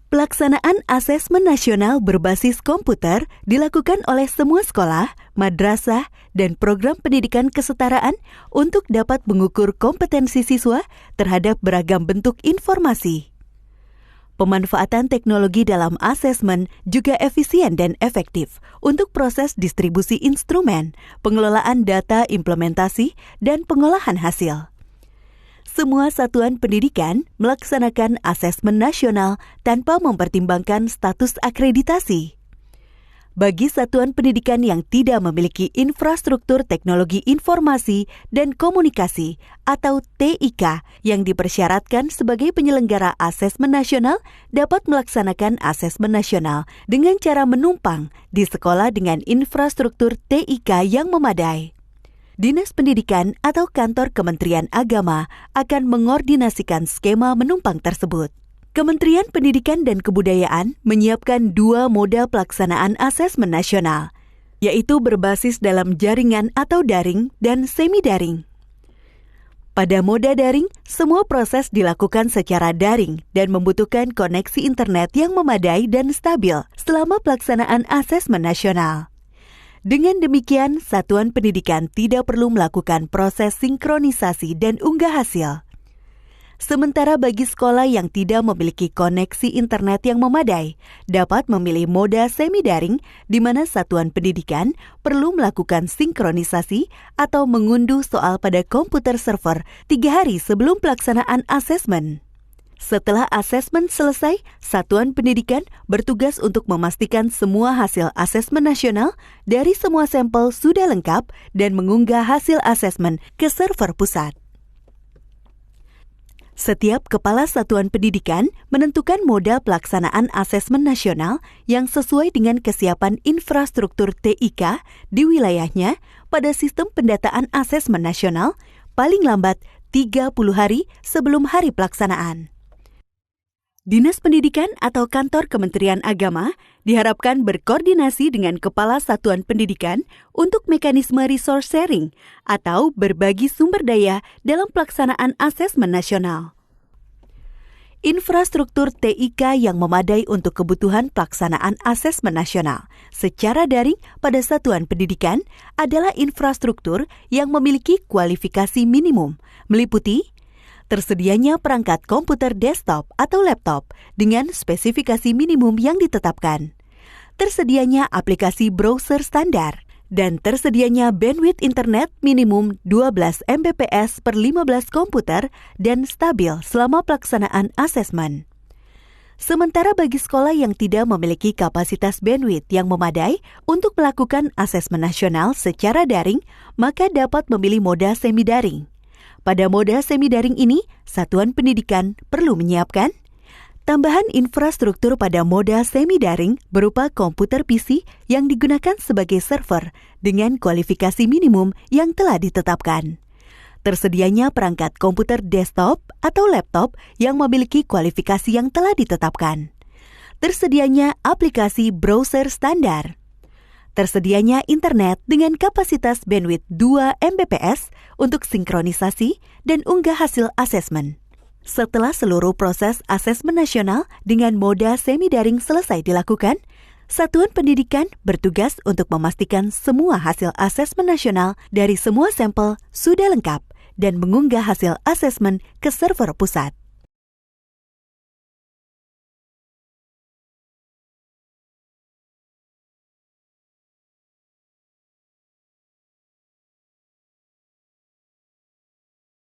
Pelaksanaan asesmen nasional berbasis komputer dilakukan oleh semua sekolah, madrasah, dan program pendidikan kesetaraan untuk dapat mengukur kompetensi siswa terhadap beragam bentuk informasi. Pemanfaatan teknologi dalam asesmen juga efisien dan efektif untuk proses distribusi instrumen, pengelolaan data implementasi, dan pengolahan hasil. Semua satuan pendidikan melaksanakan asesmen nasional tanpa mempertimbangkan status akreditasi. Bagi satuan pendidikan yang tidak memiliki infrastruktur teknologi informasi dan komunikasi atau TIK yang dipersyaratkan sebagai penyelenggara asesmen nasional dapat melaksanakan asesmen nasional dengan cara menumpang di sekolah dengan infrastruktur TIK yang memadai. Dinas Pendidikan atau Kantor Kementerian Agama akan mengordinasikan skema menumpang tersebut. Kementerian Pendidikan dan Kebudayaan menyiapkan 2 moda pelaksanaan asesmen nasional, yaitu berbasis dalam jaringan atau daring dan semi-daring. Pada moda daring, semua proses dilakukan secara daring dan membutuhkan koneksi internet yang memadai dan stabil selama pelaksanaan asesmen nasional. Dengan demikian, satuan pendidikan tidak perlu melakukan proses sinkronisasi dan unggah hasil. Sementara bagi sekolah yang tidak memiliki koneksi internet yang memadai, dapat memilih moda semi-daring di mana satuan pendidikan perlu melakukan sinkronisasi atau mengunduh soal pada komputer server 3 hari sebelum pelaksanaan asesmen. Setelah asesmen selesai, satuan pendidikan bertugas untuk memastikan semua hasil asesmen nasional dari semua sampel sudah lengkap dan mengunggah hasil asesmen ke server pusat. Setiap kepala satuan pendidikan menentukan moda pelaksanaan asesmen nasional yang sesuai dengan kesiapan infrastruktur TIK di wilayahnya pada sistem pendataan asesmen nasional paling lambat 30 hari sebelum hari pelaksanaan. Dinas Pendidikan atau Kantor Kementerian Agama diharapkan berkoordinasi dengan Kepala Satuan Pendidikan untuk mekanisme resource sharing atau berbagi sumber daya dalam pelaksanaan asesmen nasional. Infrastruktur TIK yang memadai untuk kebutuhan pelaksanaan asesmen nasional secara daring pada satuan pendidikan adalah infrastruktur yang memiliki kualifikasi minimum, meliputi tersedianya perangkat komputer desktop atau laptop dengan spesifikasi minimum yang ditetapkan, tersedianya aplikasi browser standar, dan tersedianya bandwidth internet minimum 12 Mbps per 15 komputer dan stabil selama pelaksanaan asesmen. Sementara bagi sekolah yang tidak memiliki kapasitas bandwidth yang memadai untuk melakukan asesmen nasional secara daring, maka dapat memilih moda semi-daring. Pada moda semi-daring ini, satuan pendidikan perlu menyiapkan tambahan infrastruktur pada moda semi-daring berupa komputer PC yang digunakan sebagai server dengan kualifikasi minimum yang telah ditetapkan. Tersedianya perangkat komputer desktop atau laptop yang memiliki kualifikasi yang telah ditetapkan. Tersedianya aplikasi browser standar. Tersedianya internet dengan kapasitas bandwidth 2 Mbps untuk sinkronisasi dan unggah hasil asesmen. Setelah seluruh proses asesmen nasional dengan moda semi-daring selesai dilakukan, satuan pendidikan bertugas untuk memastikan semua hasil asesmen nasional dari semua sampel sudah lengkap dan mengunggah hasil asesmen ke server pusat.